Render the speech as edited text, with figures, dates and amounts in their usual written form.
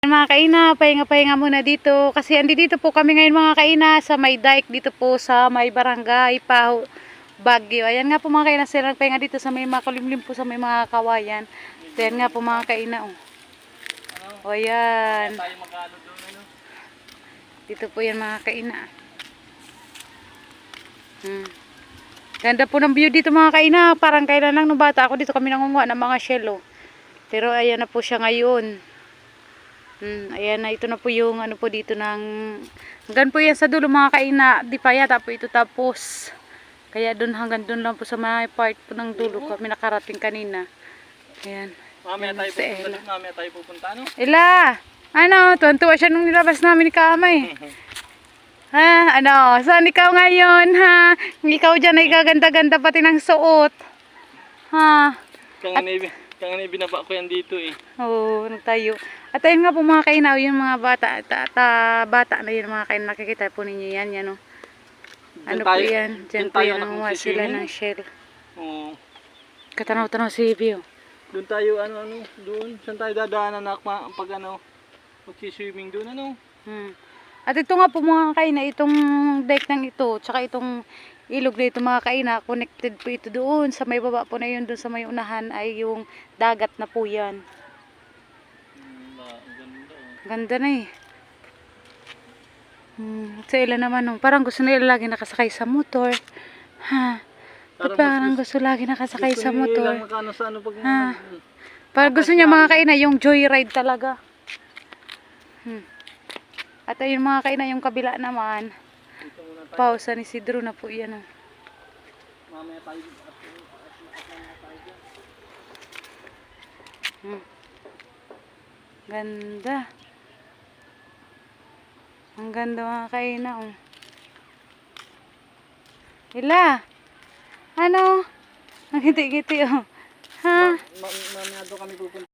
Mga kaina, pahinga-pahinga muna dito kasi dito po kami ngayon mga kaina sa may dike dito po sa may barangay Baguio. Ayan nga po mga kaina, sila nagpahinga dito sa may makulimlim po sa may mga kawayan. Ayan nga po mga kaina. O ayan. Dito po yan mga kaina. Ganda po ng view dito mga kaina. Parang kailan lang nung bata ako dito kami nangunguha ng mga shell. Pero ayan na po siya ngayon. Ayan na, ito na po yung ano po dito ng hanggang po yan sa dulo mga kaina, di pa yata po ito tapos kaya dun hanggang dun lang po sa mga part po ng dulo kami nakarating kanina. Ayan, mamaya tayo pupunta no? Ila, ano, tuwan-tuwa siya nung nilabas namin ni Kamay. Ha, ano, saan ikaw ngayon ha? Ikaw dyan ay gaganda-ganda pati ng suot ha. Kang binaba ko yan dito eh. Oo, nagtayo. At ayun nga po mga kainaw, yung mga bata na yun mga kainaw, nakikita po ninyo yan, yan o. Ano po yan? Diyan po yan, nangunguha sila ng shell. Oo. Katanaw-tanaw si Vio. Doon tayo, doon. Saan tayo dadaanan na pag magsiswimming doon, At ito nga po mga kainaw, itong dike ng ito, tsaka itong ilog na ito mga kaina, connected po ito doon sa may baba po na yun, doon sa may unahan ay yung dagat na po yan. Ganda na eh. Sa ilan naman parang gusto nila lagi nakasakay sa motor ha. Parang gusto lagi nakasakay sa motor ha. Parang gusto niya mga kaina yung joyride talaga. At ayun mga kaina, yung kabila naman pausa ni Sidro na po yan. Mamaya tayo Ganda. Ang ganda mga kaina. Ila. Ano? Ang giti-giti Ha? Mamaya doon kami pupunta.